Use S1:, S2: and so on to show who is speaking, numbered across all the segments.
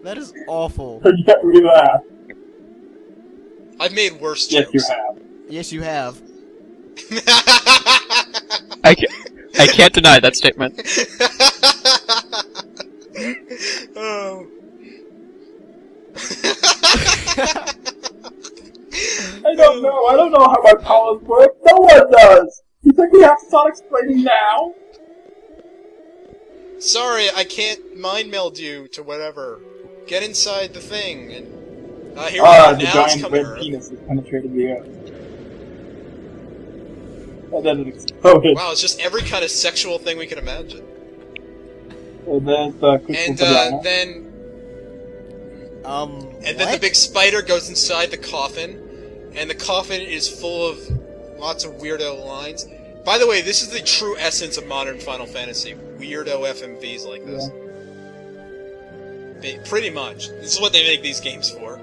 S1: That is awful.
S2: Forget me that.
S3: I've made worse
S2: Yes,
S3: jokes.
S2: you have.
S1: Yes, you have.
S4: I can't deny that statement.
S3: Oh.
S2: I don't know. I don't know how my powers work. No one does. You think we have to start explaining now?
S3: Sorry, I can't mind meld you to whatever. Get inside the thing, and here we are.
S2: The
S3: Now it's
S2: giant
S3: coming
S2: red
S3: Earth.
S2: penis has penetrated the earth. And then it exploded.
S3: Wow, it's just every kind of sexual thing we can imagine.
S2: And there's the crystal
S3: And
S2: vagina.
S3: then
S1: What?
S3: the big spider goes inside the coffin, and the coffin is full of lots of weirdo lines. By the way, this is the true essence of modern Final Fantasy. Weirdo FMVs like this. Pretty much. This is what they make these games for.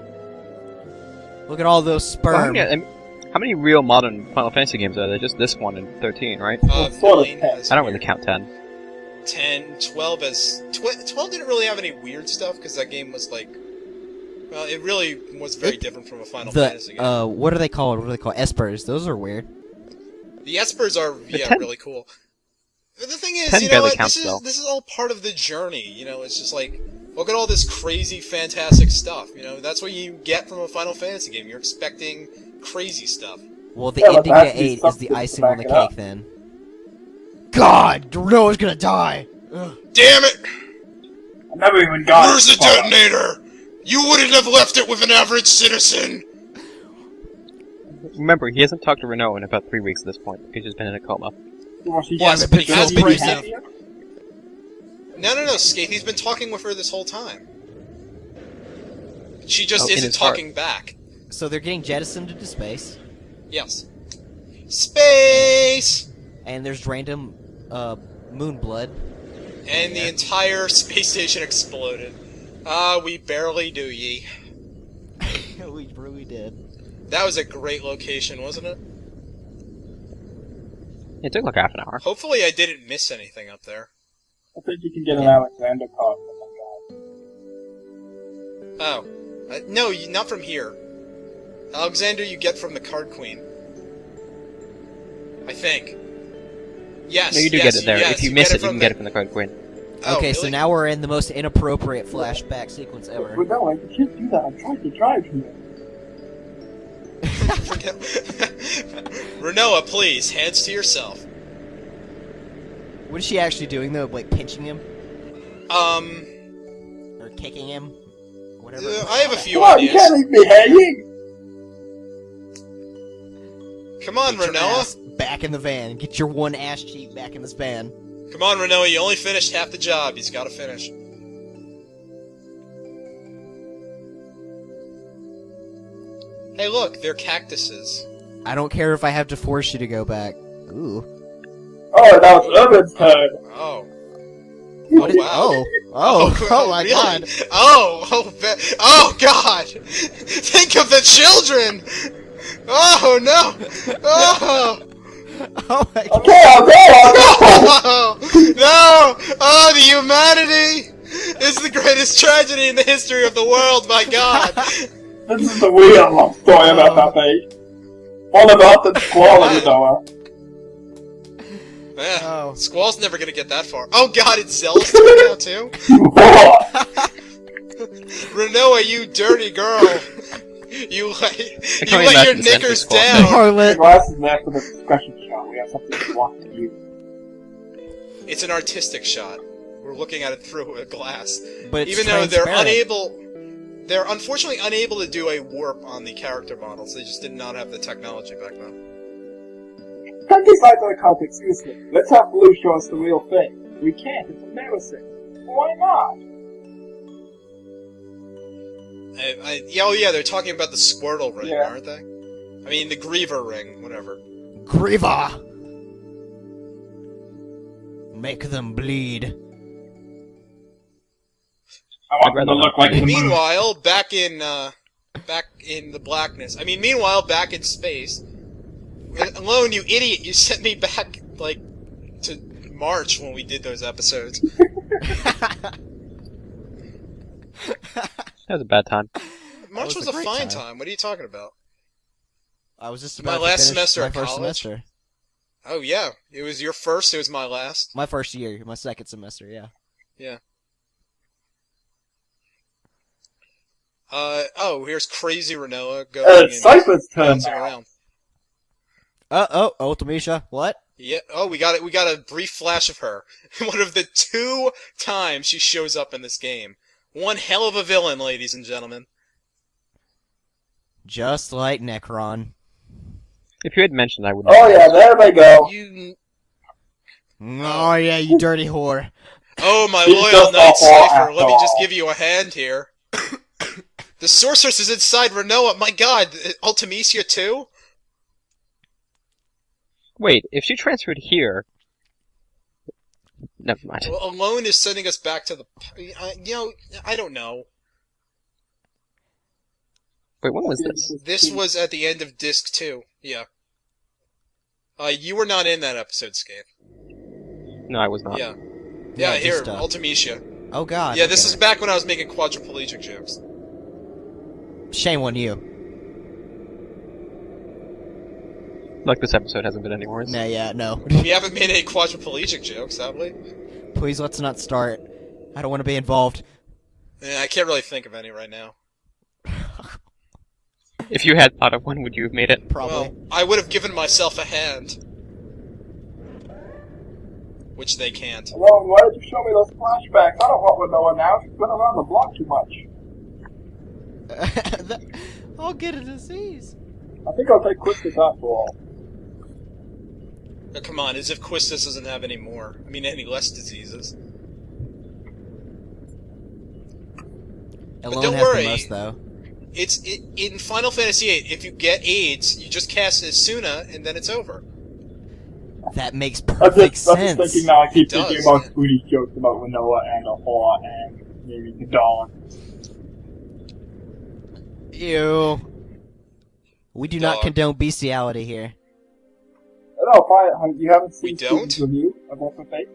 S1: Look at all those sperm.
S4: How many real modern Final Fantasy games are there? Just this one and 13, right?
S2: Well, sort of
S3: 9
S2: 10.
S3: has
S4: I don't
S3: weird.
S4: really count 10.
S3: 10, 12 as... 12 didn't really have any weird stuff, because that game was like... Well, it really was very different from a Final Fantasy game.
S1: What are they called? What are they called? Espers. Those are weird.
S3: The Espers are, yeah,
S4: 10
S3: really cool. But the thing is,
S4: 10
S3: you know
S4: barely
S3: what,
S4: counts,
S3: this
S4: though.
S3: is all part of the journey, you know, it's just like, look at all this crazy, fantastic stuff, you know, that's what you get from a Final Fantasy game, you're expecting crazy stuff.
S1: Well, the
S2: Yeah, but
S1: ending
S2: there
S1: to
S2: has to be
S1: 8 is
S2: something
S1: the
S2: to
S1: icing on
S2: back
S1: the
S2: it up.
S1: cake, then. God! Noah's gonna die! Ugh.
S3: Damn it!
S2: I never even got
S3: Where's the
S2: it. Fuck.
S3: detonator? You wouldn't have left it with an average citizen!
S4: Remember, he hasn't talked to Renault in about 3 weeks at this point, because he's been in a coma.
S2: Well, she
S3: Yes,
S2: has
S3: but he
S2: a
S3: has
S2: picture
S3: been
S2: of
S3: present.
S2: you.
S3: No, Skathy's been talking with her this whole time. She just
S4: Oh, in
S3: isn't
S4: his heart.
S3: talking back.
S1: So they're getting jettisoned into space,
S3: Yes. Space!
S1: and there's random, moon blood.
S3: And the entire space station exploded. Ah, we barely do ye.
S1: We really did.
S3: That was a great location, wasn't it?
S4: It took like half an hour.
S3: Hopefully I didn't miss anything up there.
S2: I think you can get an Alexander card from that
S3: Oh. No, not from here. Alexander you get from the Card Queen. I think. Yes,
S4: No, you do
S3: yes,
S4: get it there.
S3: yes,
S4: If you miss
S3: get
S4: it, you can get it from the Card Queen.
S3: Oh,
S1: Okay, so
S3: really?
S1: now we're in the most inappropriate flashback sequence
S2: guy.
S1: ever.
S2: But no, you can't do that. I'm trying to drive here.
S3: Renoa, please, hands to yourself.
S1: What is she actually doing, though? Like, pinching him? Or kicking him? Whatever.
S3: I have a few
S2: Come on, you
S3: ideas.
S2: can't leave me hanging!
S3: Come on,
S1: Get your
S3: Renoa.
S1: ass back in the van. Get your one ass cheek back in this van.
S3: Come on, Renoa, you only finished half the job. He's gotta finish. Hey, look, they're cactuses.
S1: I don't care if I have to force you to go back. Ooh.
S2: Oh, that was Urban's turn.
S3: Oh.
S1: What is-
S3: wow.
S1: Oh. Oh my
S3: really?
S1: god.
S3: Oh god! Think of the children! Oh no! Oh!
S1: Oh my god.
S2: Okay, I'll go!
S3: Oh! No! Oh, the humanity is the greatest tragedy in the history of the world, my god!
S2: This is the real love story about that thing. All about the quality, Noah.
S3: Eh,
S1: Oh.
S3: Squall's never gonna get that far. Oh god, it's Zealous doing now too? Renoa, you dirty girl! You let
S4: can't
S3: your
S4: imagine
S3: knickers
S4: Squall.
S3: down!
S1: Harlot.
S2: Glass is there for the discussion shot. We have something to walk to you.
S3: It's an artistic shot. We're looking at it through a glass.
S1: But it's
S3: Even though they're
S1: transparent.
S3: they're unfortunately unable to do a warp on the character models. They just did not have the technology back then.
S2: Cut this out of the context, seriously. Let's have Blue show us the real thing. We can't, it's embarrassing. Why not?
S3: Oh yeah, they're talking about the Squirtle ring,
S2: Yeah.
S3: aren't they? I mean, the Griever ring, whatever.
S1: Griva! Make them bleed.
S2: I want
S4: I'd
S2: them to
S4: rather
S2: look
S4: not.
S2: like the moon.
S3: Meanwhile, back in the blackness. I mean, meanwhile, back in space. Alone, you idiot! You sent me back like to March when we did those episodes.
S4: That was a bad time.
S3: March
S1: was
S3: was
S1: a
S3: a
S1: great
S3: fine
S1: time.
S3: time. What are you talking about?
S1: I was just
S3: My
S1: about
S3: last
S1: to finish
S3: semester
S1: my
S3: at
S1: first
S3: college?
S1: semester.
S3: Oh yeah, it was your first. It was my last.
S1: My first year, my second semester, yeah.
S3: Yeah. Oh, here's crazy Renoa going and
S2: It's Cypher's turn
S3: bouncing
S2: now.
S3: around.
S1: Tamisha, what?
S3: Yeah. Oh, we got it. We got a brief flash of her. One of the 2 times she shows up in this game. One hell of a villain, ladies and gentlemen.
S1: Just like Necron.
S4: If you had mentioned, I would.
S2: Oh yeah, there they go.
S3: You.
S1: Oh yeah, you dirty whore.
S3: Oh, my
S2: He's
S3: loyal
S2: just
S3: knight
S2: a whore
S3: Cypher. Let me
S2: after
S3: just
S2: all.
S3: give you a hand here. The sorceress is inside Renoa. My God, Ultimecia too.
S4: Wait, if she transferred here. Never mind.
S3: Well, Alone is sending us back to the. I don't know.
S4: Wait, when was this?
S3: This was at the end of Disc 2. Yeah. You were not in that episode, Scathe.
S4: No, I was not.
S3: Yeah. Yeah, here,
S1: just,
S3: Ultimecia.
S1: Oh god.
S3: Yeah, this
S1: okay.
S3: is back when I was making quadriplegic jokes.
S1: Shame on you.
S4: Like this episode hasn't been any worse.
S1: Nah, yeah, no.
S3: We haven't made any quadriplegic jokes, have we?
S1: Please, let's not start. I don't want to be involved.
S3: Yeah, I can't really think of any right now.
S4: If you had thought of one, would you have made it?
S1: Probably.
S3: Well, I would have given myself a hand. Which they can't.
S2: Alone, why did you show me those flashbacks? I don't want Renoa now. She's been around the block too much.
S1: I'll get a disease.
S2: I think I'll take Quistis after all.
S3: Oh, come on, as if Quistis doesn't have any more. I mean, any less diseases.
S1: Alone
S3: don't
S1: has
S3: worry.
S1: the most, though.
S3: In Final Fantasy VIII, if you get AIDS, you just cast Asuna, and then it's over.
S1: That makes
S2: I'm
S1: perfect
S2: just
S1: sense.
S2: thinking now. I keep
S3: It does,
S2: thinking about
S3: yeah.
S2: Spoonie's jokes about Renoa and a whore and maybe the dog.
S1: Ew. We do not
S3: Dog.
S1: condone bestiality here.
S2: No, fine. You haven't seen
S3: We don't?
S2: Spoonie's review of FFWiki?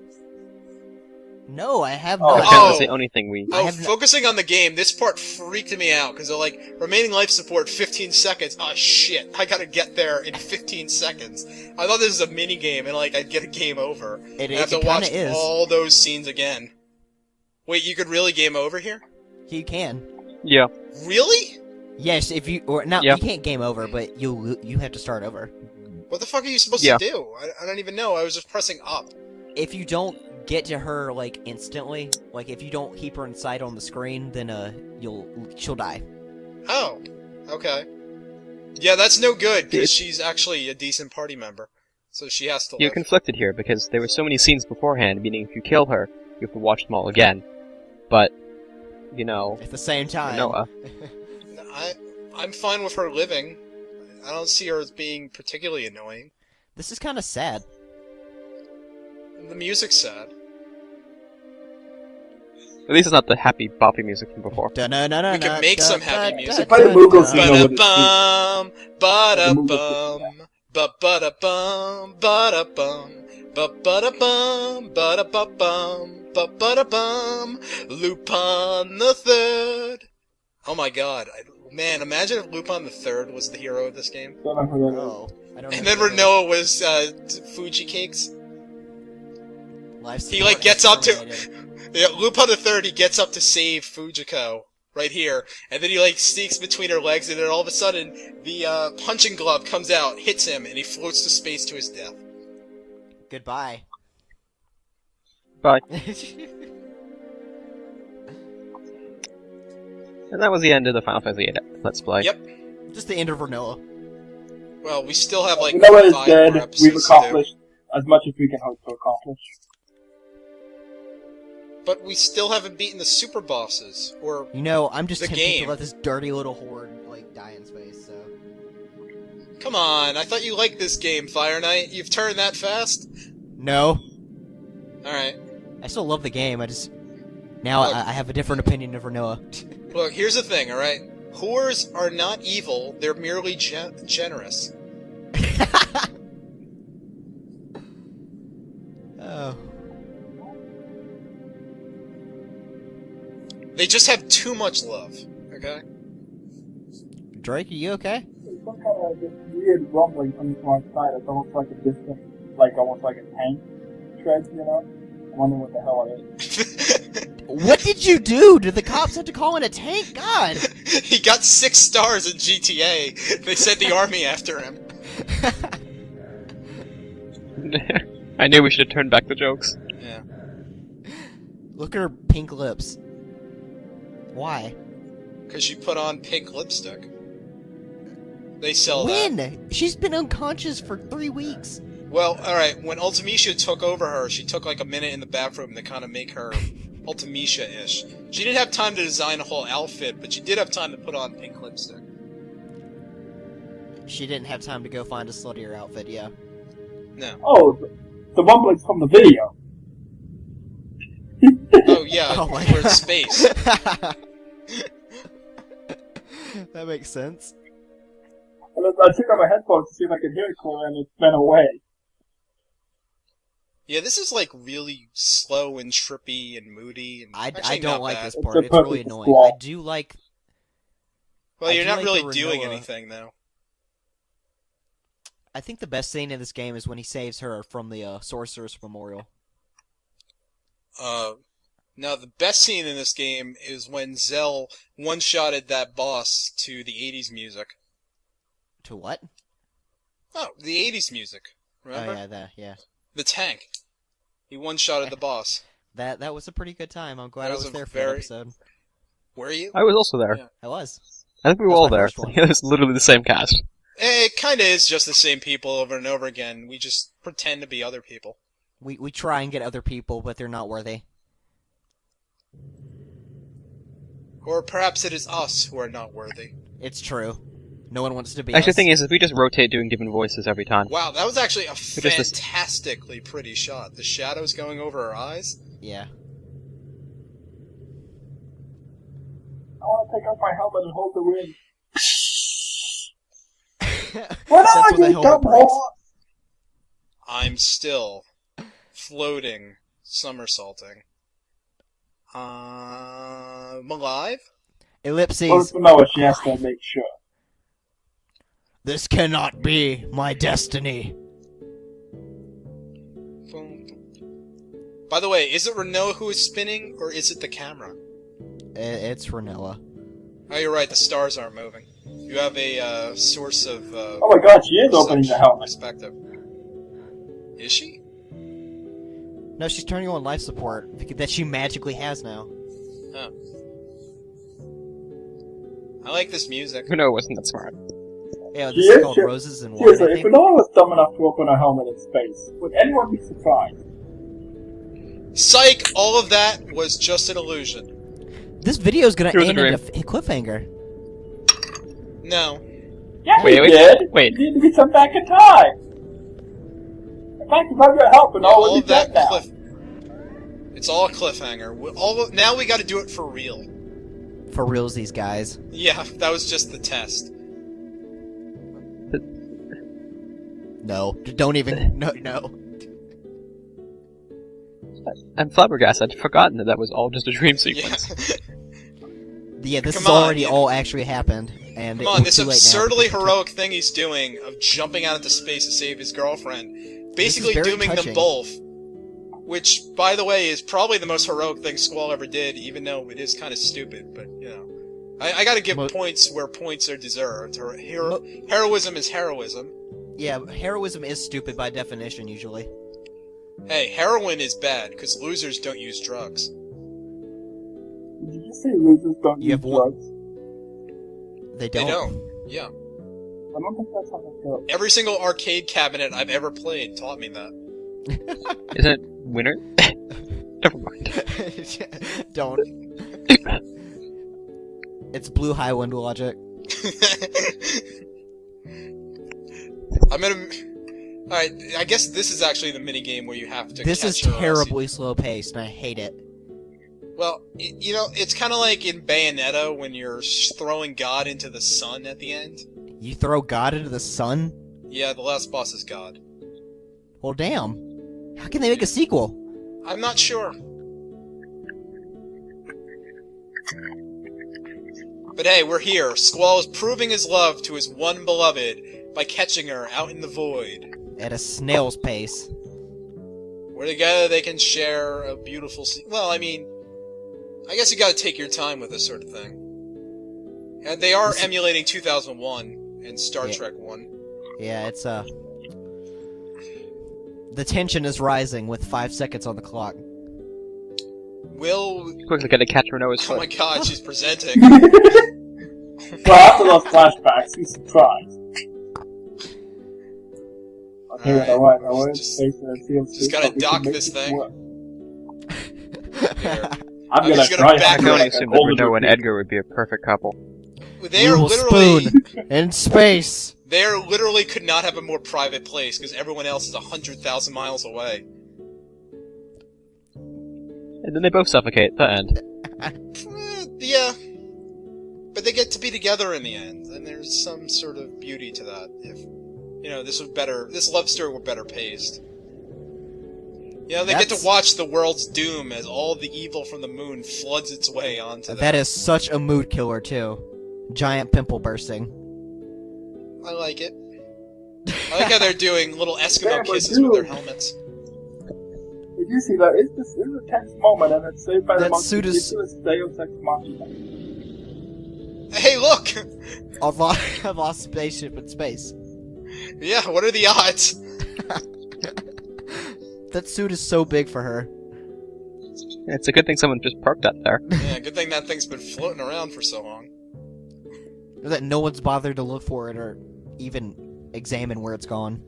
S1: No, I have
S2: Oh.
S1: not.
S4: That's
S3: Oh.
S4: the only thing we.
S1: I
S3: Oh,
S1: have no-
S3: focusing on the game, this part freaked me out, because they're like, remaining life support 15 seconds. Oh shit, I gotta get there in 15 seconds. I thought this was a mini game, and like, I'd get a game over.
S1: It
S3: I have to
S1: kinda
S3: watch
S1: is.
S3: all those scenes again. Wait, you could really game over here?
S1: You can.
S4: Yeah.
S3: Really?
S1: Yes, if you or not,
S4: Yeah.
S1: you can't game over, but you have to start over.
S3: What the fuck are you supposed
S4: Yeah.
S3: to do? I don't even know, I was just pressing up.
S1: If you don't get to her like instantly, like if you don't keep her in sight on the screen, then she'll die.
S3: Oh, okay. Yeah, that's no good, because
S4: It's-
S3: she's actually a decent party member. So she has to
S4: You're
S3: live.
S4: conflicted here because there were so many scenes beforehand, meaning if you kill her, you have to watch them all again. But, you know,
S1: At the same time.
S4: Noah.
S3: I'm fine with her living. I don't see her as being particularly annoying.
S1: This is kind of sad.
S3: The music's sad.
S4: At least it's not the happy boppy music from before.
S3: We could make some happy music.
S2: Play the Moogle scene over the
S3: Ba-da-bum, ba-da-bum,
S2: The
S3: ba-ba-da-bum, ba-da-bum, ba-ba-da-bum, ba-da-ba-bum, ba-ba-da-bum, Lupin the Third. Oh my god. Man, imagine if Lupin the Third was the hero of this game.
S2: Don't know who that is.
S1: Oh, I don't
S3: And
S1: know
S3: then
S1: who that is.
S3: Renoa was, Fuji Cakes.
S1: Life
S3: He,
S1: support
S3: like, gets up to-
S1: terminated.
S3: Yeah, Lupin the Third, he gets up to save Fujiko. Right here. And then he, like, sneaks between her legs, and then all of a sudden, the, punching glove comes out, hits him, and he floats to space to his death.
S1: Goodbye.
S4: Bye. And that was the end of the Final Fantasy VIII Let's Play.
S3: Yep.
S1: Just the end of Renoa.
S3: Well, we still have, like,
S2: Renoa is
S3: 5
S2: dead.
S3: more episodes
S2: We've
S3: to do.
S2: accomplished as much as we can hope to accomplish.
S3: But we still haven't beaten the super bosses, or...
S1: You know, I'm just
S3: The
S1: tempted
S3: game.
S1: to let this dirty little horde like die in space. So
S3: Come on, I thought you liked this game, Fire Knight. You've turned that fast?
S1: no,
S3: Alright.
S1: I still love the game. I just now
S3: Look.
S1: I have a different opinion of Renoa.
S3: Look, here's the thing, alright? Whores are not evil, they're merely generous.
S1: Oh.
S3: They just have too much love, okay?
S1: Drake, are you okay?
S2: There's some kind of this weird rumbling coming from outside. It's almost like a distant, like almost like a tank tread, you know? I'm wondering what the hell it is.
S1: What did you do? Did the cops have to call in a tank? God!
S3: He got 6 stars in GTA. They sent the army after him.
S4: I knew we should have turned back the jokes.
S3: Yeah.
S1: Look at her pink lips. Why?
S3: Because she put on pink lipstick. They sell that.
S1: When? She's been unconscious for 3 weeks.
S3: Well, alright, when Ultimecia took over her, she took like a minute in the bathroom to kind of make her Ultimecia-ish. She didn't have time to design a whole outfit, but she did have time to put on pink lipstick.
S1: She didn't have time to go find a sluttier outfit, yeah.
S3: No.
S2: Oh, the rumblings from the video.
S3: Oh, yeah,
S1: Oh my
S3: we're in
S1: God.
S3: space.
S1: That makes sense.
S2: I took out my headphones to see if I could hear it clear, and it went away.
S3: Yeah, this is like really slow and trippy and moody. And
S1: I
S3: actually
S1: don't
S3: not
S1: like
S3: bad.
S1: this
S2: It's
S1: part.
S2: a
S1: It's really
S2: perfect
S1: annoying.
S2: squall.
S1: I do like...
S3: Well,
S1: I
S3: you're
S1: do
S3: not
S1: like
S3: really
S1: the
S3: doing
S1: Renoa.
S3: anything, though.
S1: I think the best scene in this game is when he saves her from the Sorcerer's Memorial.
S3: Now, the best scene in this game is when Zell one-shotted that boss to the 80s music.
S1: To what?
S3: Oh, the 80s music. Remember?
S1: Oh, yeah.
S3: The tank. He one-shotted the boss.
S1: That was a pretty good time. I'm glad
S3: That
S1: I
S3: was
S1: was
S3: a
S1: there for
S3: very-
S1: that episode.
S3: Were you?
S4: I was also there.
S3: Yeah.
S1: I was.
S4: I think we were
S1: That's
S4: all
S1: my
S4: there.
S1: first one.
S4: It was literally the same cast.
S3: It kinda is just the same people over and over again. We just pretend to be other people.
S1: We try and get other people, but they're not worthy.
S3: Or perhaps it is us who are not worthy.
S1: It's true. No one wants to be
S4: Actually, the
S1: us.
S4: thing is, if we just rotate doing different voices every time.
S3: Wow, that was actually a
S4: just this-
S3: fantastically pretty shot. The shadows going over her eyes.
S1: Yeah.
S2: I want to take off my helmet and hold the wind.
S1: That's
S2: What are
S1: when the
S2: you,
S1: helmet
S2: dumb
S1: breaks.
S2: whore?
S3: I'm still floating, somersaulting. I'm alive?
S1: Ellipses.
S2: Well, no, she has to make sure.
S1: This cannot be my destiny.
S3: Boom. By the way, is it Renoa who is spinning, or is it the camera?
S1: It's Renoa.
S3: Oh, you're right, the stars aren't moving. You have a source of
S2: Oh my god, she is opening the helmet.
S3: perspective. Is she?
S1: No, she's turning on life support that she magically has now.
S3: Oh. I like this music.
S4: Who knows? It wasn't that smart.
S1: Yeah,
S2: She
S1: this
S2: is-
S1: is called
S2: she-
S1: Roses and Wine,
S2: Seriously,
S1: I
S2: if
S1: think.
S2: Renoa was dumb enough to open a helmet in space, would anyone be surprised?
S3: Psych! All of that was just an illusion.
S1: This video is gonna
S4: Here's a
S1: end in
S4: dream.
S1: a cliffhanger.
S3: No.
S2: Yeah,
S4: Wait,
S2: he
S4: wait,
S2: did!
S4: wait.
S2: You need to be sent back in time! Thank you for your help, and all
S3: all
S2: will
S3: of
S2: be dead
S3: that
S2: now.
S3: It's all a cliffhanger. Now we gotta do it for real.
S1: For reals, these guys.
S3: Yeah, that was just the test.
S1: No, don't even. No.
S4: I'm flabbergasted. I'd forgotten that was all just a dream sequence.
S3: Yeah.
S1: Yeah, this
S3: Come
S1: has
S3: on,
S1: already
S3: yeah.
S1: all actually happened, and
S3: Come on,
S1: it's
S3: this
S1: too late now
S3: absurdly
S1: because-
S3: heroic thing he's doing of jumping out into space to save his girlfriend, basically
S1: very
S3: dooming
S1: touching.
S3: them both. Which, by the way, is probably the most heroic thing Squall ever did, even though it is kind of stupid. But you know, I gotta give
S1: Mo-
S3: points where points are deserved. Heroism is heroism.
S1: Yeah, heroism is stupid by definition, usually.
S3: Hey, heroin is bad because losers don't use drugs.
S2: Did you say losers don't
S1: You
S2: use
S1: have one-
S2: drugs?
S1: They
S3: They
S1: don't.
S3: don't. Yeah.
S2: I don't think that's how that goes.
S3: Every single arcade cabinet I've ever played taught me that.
S4: Isn't it winner? Never mind.
S1: Don't. It's blue Highwind logic.
S3: I'm gonna. Alright, I guess this is actually the minigame where you have to.
S1: This
S3: catch
S1: is
S3: her or else
S1: terribly slow paced, and I hate it.
S3: Well, you know, it's kind of like in Bayonetta when you're throwing God into the sun at the end.
S1: You throw God into the sun?
S3: Yeah, the last boss is God.
S1: Well, damn. How can they make a sequel?
S3: I'm not sure. But hey, we're here. Squall is proving his love to his one beloved by catching her out in the void.
S1: At a snail's pace.
S3: Where together they can share a beautiful well, I mean, I guess you gotta take your time with this sort of thing. And they are emulating 2001 and Star Trek 1.
S1: Yeah, it's the tension is rising with 5 seconds on the clock.
S3: Will...
S4: Quickly gotta catch Renault's
S3: Oh
S4: foot.
S3: my god, she's presenting.
S2: Well, after those flashbacks, he's surprised. Okay,
S3: Alright,
S2: alright, alright.
S3: just gotta dock this thing. Here.
S2: I'm
S3: just
S2: gonna
S3: gonna
S2: try
S3: back
S4: I can
S3: her
S4: only
S3: up.
S4: assume that Renault and Edgar would be a perfect couple.
S3: They are
S1: We will
S3: literally...
S1: spoon in space.
S3: They are literally could not have a more private place, because everyone else is 100,000 miles away.
S4: And then they both suffocate at the end.
S3: Yeah. But they get to be together in the end, and there's some sort of beauty to that. If, you know, this love story were better paced. You know, they get to watch the world's doom as all the evil from the moon floods its way onto them.
S1: That is such a mood killer, too. Giant pimple bursting.
S3: I like it. I like how they're doing little Eskimo
S2: Yeah, but
S3: kisses with their
S2: dude.
S3: helmets.
S2: Did you see that? It's a tense moment, and it's saved by the
S1: That
S2: most
S1: suit is-
S2: ridiculous Deus Ex Machina.
S3: Hey, look!
S1: I've lost spaceship in space.
S3: Yeah, what are the odds?
S1: That suit is so big for her.
S4: It's a good thing someone just parked that there.
S3: Yeah, good thing that thing's been floating around for so long.
S1: That no one's bothered to look for it or even examine where it's gone.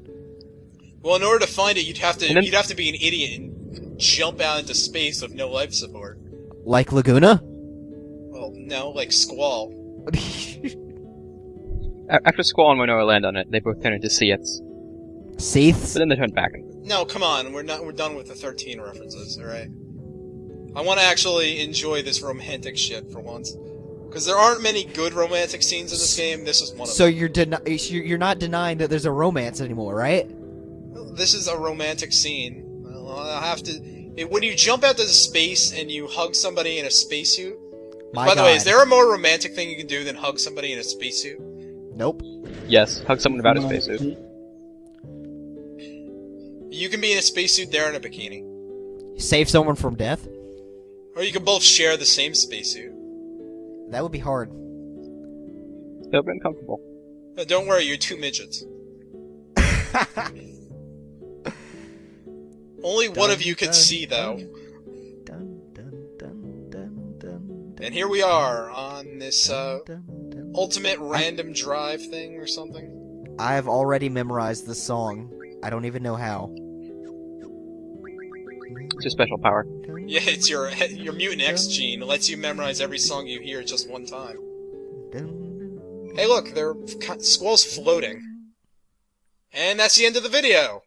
S3: Well, in order to find it, you'd have
S4: And then-
S3: to be an idiot and jump out into space with no life support.
S1: Like Laguna?
S3: Well, no, like Squall.
S4: After Squall and Renault land on it, they both turn into Seats.
S1: Seaths?
S4: But then they turn back.
S3: No, come on, we're done with the 13 references, alright? I want to actually enjoy this romantic shit for once. Because there aren't many good romantic scenes in this game, this is one of
S1: So
S3: them.
S1: you're not denying that there's a romance anymore, right?
S3: This is a romantic scene. Well, I have to... when you jump out to space and you hug somebody in a spacesuit...
S1: My
S3: By the way,
S1: God.
S3: is there a more romantic thing you can do than hug somebody in a spacesuit?
S1: Nope.
S4: Yes, hug someone about a spacesuit.
S3: You can be in a spacesuit, they're in a bikini.
S1: Save someone from death?
S3: Or you can both share the same spacesuit.
S1: That would be hard.
S4: They'll be uncomfortable.
S3: No, don't worry, you're two midgets. Only one of you can see, though. And here we are on this ultimate random drive thing or something.
S1: I have already memorized this song. I don't even know how.
S4: It's a special power.
S3: Yeah, it's your mutant X gene. It lets you memorize every song you hear just one time. Hey, look, Squall's floating. And that's the end of the video.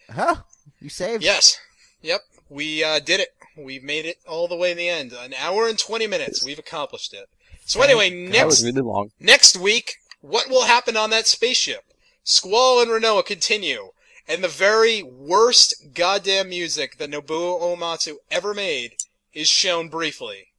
S1: Huh? You saved?
S3: Yes. Yep. We did it. We made it all the way to the end. An hour and 20 minutes. We've accomplished it. So anyway,
S4: That was really long.
S3: next week, what will happen on that spaceship? Squall and Renault continue. And the very worst goddamn music that Nobuo Uematsu ever made is shown briefly.